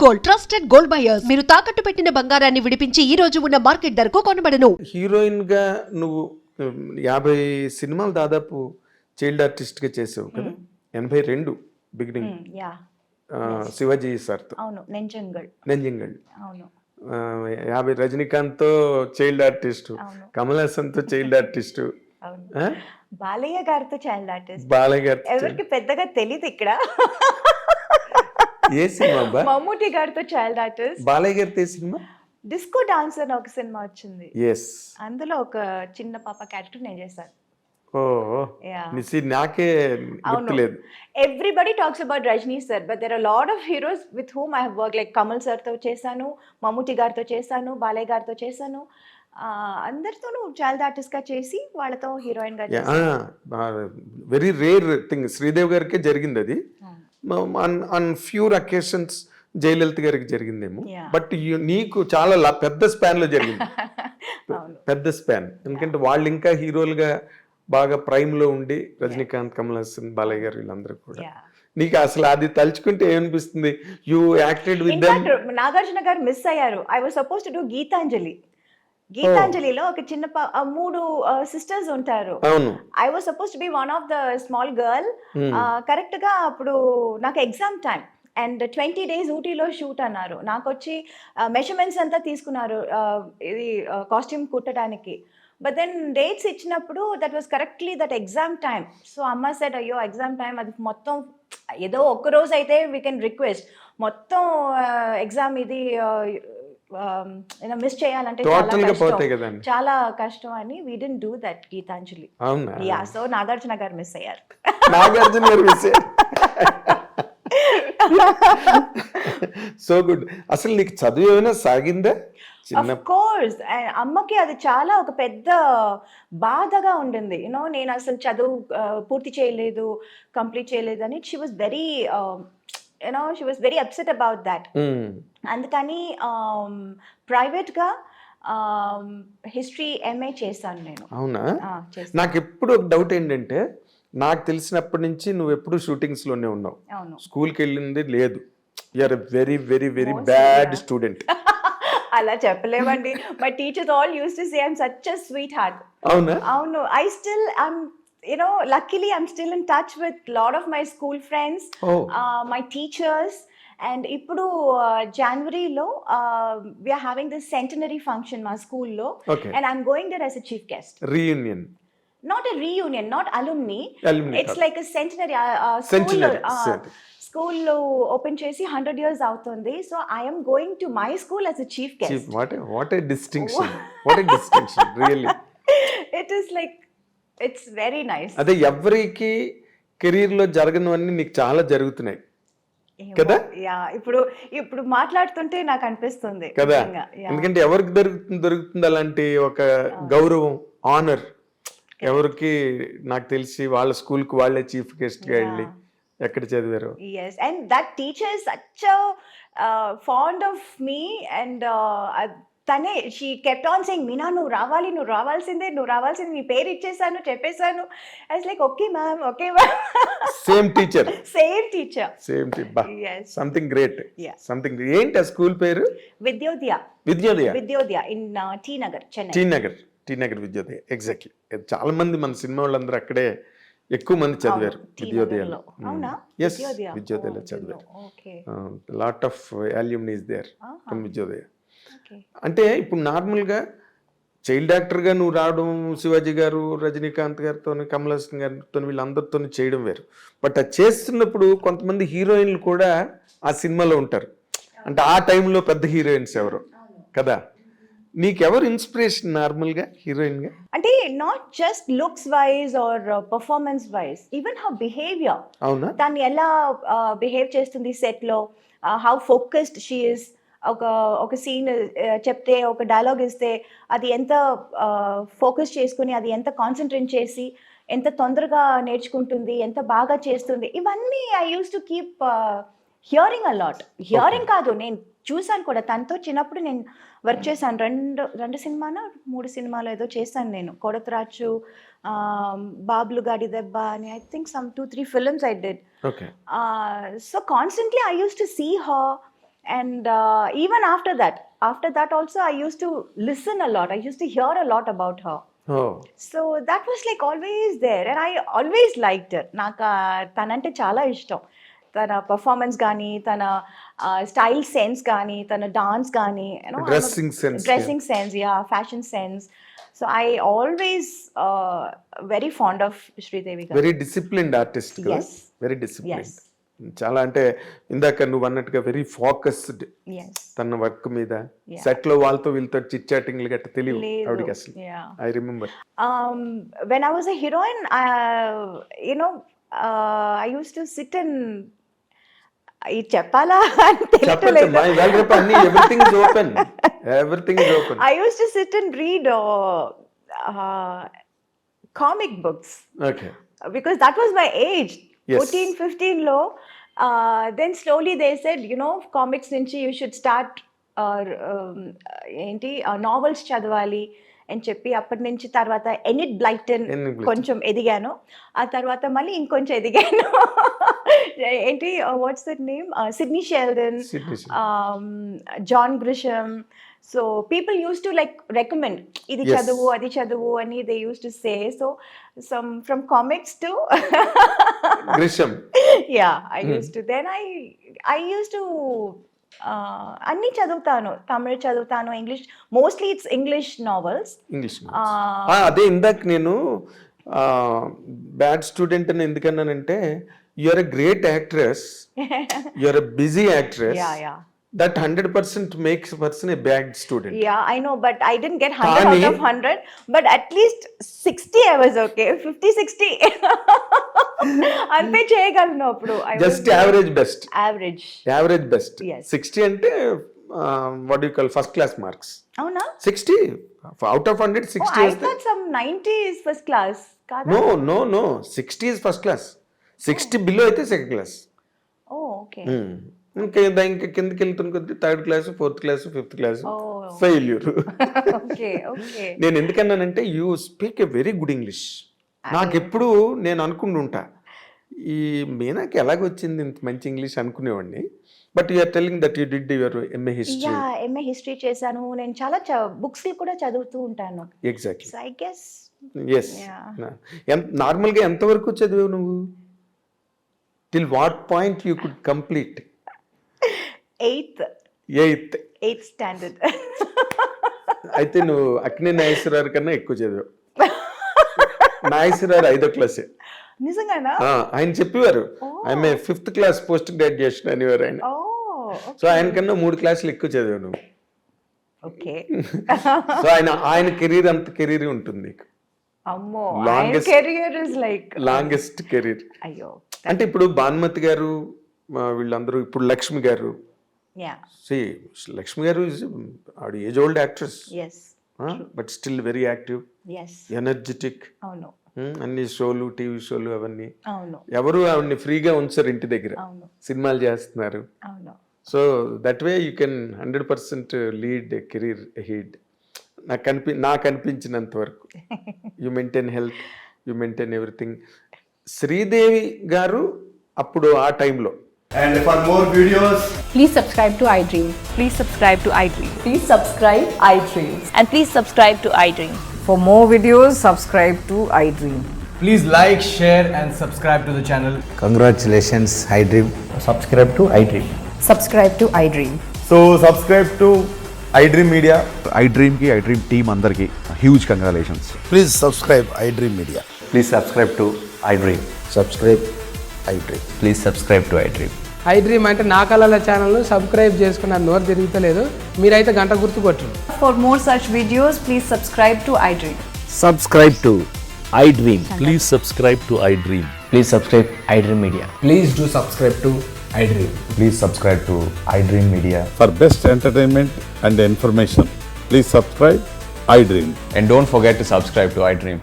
Gold, trusted gold buyers. మీరు తాకట్టు పెట్టిన బంగారాన్ని విడిపించి ఈ రోజు ఉన్న మార్కెట్ ధరకు కొనబడను. హీరోయిన్ గా నువ్వు 50 సినిమాలు దాదాపు చైల్డ్ ఆర్టిస్ట్ గా చేసావు కదా. 82 బిగినింగ్ యా శివాజీ సార్తో. అవును, నెంజంగల్. అవును 50 రజనీకాంత్ తో చైల్డ్ ఆర్టిస్ట్, కమల్ హాసన్ తో చైల్డ్ ఆర్టిస్ట్, అవును బాలయ్య గారితో చైల్డ్ ఆర్టిస్ట్. బాలయ్య గారు ఎవరికి పెద్దగా తెలియదు ఇక్కడ. ఏ సినిమా? మమ్ముటి గారితో చైల్డ్ ఆర్టిస్ట్. బాలయ్య గారితో ఏ సినిమా? డిస్కో డాన్సర్ అని ఒక సినిమా వచ్చింది. ఎస్, అందులో ఒక చిన్న పాప క్యారెక్టర్ నేను చేశాను. నాకే గుర్తులేదు. Everybody talks about Rajini sir, but there are lot of heroes with whom I have work. Like Kamal సార్తో చేశాను, మమ్ముటి గారితో చేశాను, బాలయ్య గారితో చేశాను. అందరితోనూ చైల్డ్ ఆర్టిస్ట్ గా చేసి వాళ్ళతో హీరోయిన్ గా వెరీ రేర్ థింగ్. శ్రీదేవి గారికే జరిగింది అది. ఆన్ ఫ్యూర్ అకేషన్స్ జయలలిత గారికి జరిగిందేమో, బట్ నీకు చాలా పెద్ద స్పాన్ లో జరిగింది. పెద్ద స్పాన్, ఎందుకంటే వాళ్ళు ఇంకా హీరోలుగా బాగా ప్రైమ్ లో ఉండి రజనీకాంత్, కమల్ హాసన్, బాలయ్య గారు వీళ్ళందరూ కూడా. నీకు అసలు అది తలుచుకుంటే ఏమనిపిస్తుంది? You acted with them. Nagarjuna garu miss అయ్యారు. I was supposed to do Gitanjali. గీతాంజలిలో ఒక చిన్న 3 సిస్టర్స్ ఉంటారు. I was supposed to be one of the small girl. Correct గా అప్పుడు నాకు ఎగ్జామ్ టైం అండ్ 20 days ఊటీలో షూట్ అన్నారు. నాకు వచ్చి మెజర్మెంట్స్ అంతా తీసుకున్నారు ఇది కాస్ట్యూమ్ కుట్టడానికి. బట్ దెన్ డేట్స్ ఇచ్చినప్పుడు that was correctly that exam time. So అమ్మ సెడ్, అయ్యో ఎగ్జామ్ టైం, అది మొత్తం ఏదో ఒక్క రోజు అయితే వీ కెన్ రిక్వెస్ట్, మొత్తం ఎగ్జామ్ ఇది మిస్ చేయాలంటే చాలా కష్టం అని we didn't do that Gitanjali. Yeah, so Nagarjuna garu miss అయ్యారు. నాగార్జున గారు మిస్ అయ్యారు. So good. అసలు నీకు చదువు ఏమైనా సాగిందా? Of course. అమ్మకి అది చాలా ఒక పెద్ద బాధగా ఉండింది. యూనో నేను అసలు చదువు పూర్తి చేయలేదు, కంప్లీట్ చేయలేదు అని. She was very she was very upset about that. అందుకని ప్రైవేట్గా హిస్టరీ ఎంఏ చేశాను నేను. అవునా? నాకు ఎప్పుడు ఒక డౌట్ ఏంటంటే, నాకు తెలిసినప్పటి నుంచి నువ్వు ఎప్పుడు షూటింగ్స్ లోనే ఉన్నావు, స్కూల్కి వెళ్ళింది లేదు. You're very very very bad student. అలా చెప్పలేమండి. My teachers all used to say I'm such a sweetheart. అవును. I still luckily I'm still in touch with lot of my school friends, my teachers. And ఇప్పుడు జనవరిలో we are having this centenary function మా స్కూల్లో, and I'm going there as a chief guest. Reunion? Not a reunion, not alumni. It's like a centenary. School open చేసి 100 years అవుతుంది. So I am going to my school as a chief guest. What a distinction. What a distinction, really. It is like, it's very nice. అదే ఎవరికి career లో జరగనివన్నీ నీకు చాలా జరుగుతున్నాయి కదా. ఇప్పుడు మాట్లాడుతుంటే నాకు అనిపిస్తుంది కదా, ఎందుకంటే ఎవరికి దొరుకుతుంది అలాంటి ఒక గౌరవం, ఆనర్? ఎవరికి? నాకు తెలిసి వాళ్ళ స్కూల్ కు వాళ్ళే చీఫ్ గెస్ట్ గా వెళ్ళి ఎక్కడ చదివారు. yes, and that teacher is such a fond of me, and తనే she kept on saying, Meena నువ్వు రావాల్సిందే, నీ పేరు ఇచ్చేసాను, చెప్పేశాను. I was like, okay ma'am. Same teacher. Yes, something great. Something. ఏంటి ఆ స్కూల్ పేరు? Vidyodaya in T Nagar, Chennai. T Nagar Vidyodaya. Exactly. చాలా మంది మన సినిమా వాళ్ళందరూ అక్కడే ఎక్కువ మంది చదివారు, విద్యోదయలో. ఎస్, విద్యోదయలో చదివారు. Lot of alumnis there from Vidyodaya. అంటే ఇప్పుడు నార్మల్గా చైల్డ్ యాక్టర్గా నువ్వు రావడం, శివాజీ గారు, రజనీకాంత్ గారితో, కమల్ హాసన్ గారితో, వీళ్ళందరితో చేయడం వేరు. బట్ అది చేస్తున్నప్పుడు కొంతమంది హీరోయిన్లు కూడా ఆ సినిమాలో ఉంటారు. అంటే ఆ టైంలో పెద్ద హీరోయిన్స్ ఎవరు కదా. నీకెవరు ఇన్స్పిరేషన్ నార్మల్గా హీరోయిన్గా? అంటే not just looks wise or performance wise, even how behaviour. అవునా? దాన్ని ఎలా బిహేవ్ చేస్తుంది సెట్లో, హౌ ఫోకస్డ్ షీ ఇస్. ఒక సీన్ చెప్తే, ఒక డైలాగ్ ఇస్తే అది ఎంత ఫోకస్ చేసుకుని, అది ఎంత కాన్సన్ట్రేట్ చేసి, ఎంత తొందరగా నేర్చుకుంటుంది, ఎంత బాగా చేస్తుంది. ఇవన్నీ I use to keep hearing a lot. Hearing కాదు, నేను చూసాను కూడా. తనతో చిన్నప్పుడు నేను వర్క్ చేశాను. 3 సినిమాలు ఏదో చేశాను నేను. కొడతరాచు, బాబ్లు గాడి దెబ్బ అని, I think some 2-3 films I did. So constantly I used to see her And even after that also I used to listen a lot. I used to hear a lot about her. Oh, So that was like always there, and I always liked her. నాకు తనంటే చాలా ఇష్టం. తన performance కానీ, తన style sense కానీ, తన dance కానీ, Dressing sense, dressing sense, fashion sense. So I always very fond of Sridevi గారు. వెరీ డిసిప్లిన్డ్ ఆర్టిస్ట్ కదా. Yes. Very disciplined. Yes. చాలా అంటే ఇందాక నువ్వు అన్నట్టుగా వెరీ ఫోకస్డ్ Yes. తన వర్క్ మీద. Yeah. సెట్ లో వాళ్ళతో వీళ్ళతో చిట్ చాటింగ్లు గట్ట తెలియవు లేదు. ఆవిడకి అసలు. Yeah. I remember. When I was a heroine, I used to sit and ఇది చెప్పాలా అని చెప్పండి తెలియట్లేదు. మా ఇవాళ రేపు అన్ని everything is open. Everything is open. I used to sit and read comic books okay. because that was my age. Yes. 14, 15 లో. Then slowly they said, comics నుంచి you should start novels చదవాలి అని చెప్పి అప్పటి నుంచి తర్వాత ఎనిట్ బ్లైటన్ Enid Blyton. కొంచెం ఎదిగాను. ఆ తర్వాత మళ్ళీ ఇంకొంచెం ఎదిగాను. ఏంటి what's that name, Sidney Sheldon, Sydney Sheldon. John Grisham. So people used to like recommend, ఇది Yes. చదువు అది చదువు అని they used to say. So some from comics to Grisham. I use to then I use to అన్నీ చదువుతాను. తమిళ్ చదువుతాను, English, mostly it's English novels. English. అదే ఇందాక నేను బ్యాడ్ స్టూడెంట్ అని ఎందుకన్నానంటే you're a great actress, you're a busy actress. That 100% makes a person a bad student. Yeah, I know, but I didn't get 100 out of 100, but at least 60 I was okay. 50, 60. అంతే చేయగలను అప్పుడు. Just average best. Average best. Yes. 60 అంటే what do you call first class marks. అవునా? 60 out of 100 60 I is thought some 90 is first class. కాదా? no 60 is first class. 60 below అయితే second class. Oh, okay. ఇంకా కిందకి వెళ్తున్న కొద్ది third class, fourth class, fifth class Oh. Failure. Okay. నేను ఎందుకన్నానంటే you speak a very good English. నాకెప్పుడు నేను అనుకుంటుంటా ఈ మీనాకి ఎలాగొచ్చింది ఇంత మంచి ఇంగ్లీష్ అనుకునేవాడిని. But you're telling that you did your MA history. MA history చేశాను నేను. చాలా బుక్స్ కూడా చదువుతూ ఉంటాను. Exactly. So I guess yes. నార్మల్గా ఎంతవరకు చదివావు నువ్వు? Till what point you could complete? 8th standard. అయితే నువ్వు అక్కినే నాగేశ్వరరావు కన్నా ఎక్కువ చదివావు. నాగేశ్వరరావు 5వ క్లాసే. నిజంగానా? ఆయన చెప్పేవారు ఆమె 5th క్లాస్ పోస్ట్ గ్రాడ్యుయేషన్ అనేవారు ఆయన. సో ఆయన కన్నా 3 క్లాసులు ఎక్కువ చదివావు నువ్వు. ఓకే. సో ఆయన కెరీర్ అంత కెరీర్ ఉంటుంది నీకు. అమ్మో, Longest- career is like longest career. అయ్యో. అంటే ఇప్పుడు భానుమతి గారు వీళ్ళందరూ, ఇప్పుడు లక్ష్మి గారు. లక్ష్మి గారు ఆవిడ age old actress, yes but still very active, yes. Energetic. అవును అన్ని షోలు, టీవీ షోలు అవన్నీ. అవును ఎవరు ఆవిడని ఫ్రీగా ఉంచారు ఇంటి దగ్గర. అవును సినిమాలు చేస్తున్నారు. అవును. So that way you can 100% lead career heed. నాకు అనిపించినంత వరకు you maintain health, you maintain everything. Sridevi గారు అప్పుడు ఆ టైంలో. And for more videos, Please subscribe to iDream. Please subscribe to iDream. Please subscribe iDream. And please subscribe to iDream. For more videos, subscribe to iDream. please like, share, and subscribe to the channel. Congratulations, iDream. Subscribe to iDream. Subscribe to iDream. So subscribe to iDream Media. iDream team andarki huge congratulations. Please subscribe iDream Media. Please subscribe to iDream. Subscribe iDream. Please subscribe to iDream. iDream అంటే నా కళల ఛానల్ను subscribe చేసుకున్న నోరు తిరుగుతలేదు. మీరైతే గంట గుర్తు కొట్టండి. For more such videos, please subscribe to iDream. Subscribe to iDream. Please subscribe to iDream. Please subscribe iDream Media. Please do subscribe to iDream. Please subscribe to iDream Media. For best entertainment and information, please subscribe iDream. And don't forget to subscribe to iDream.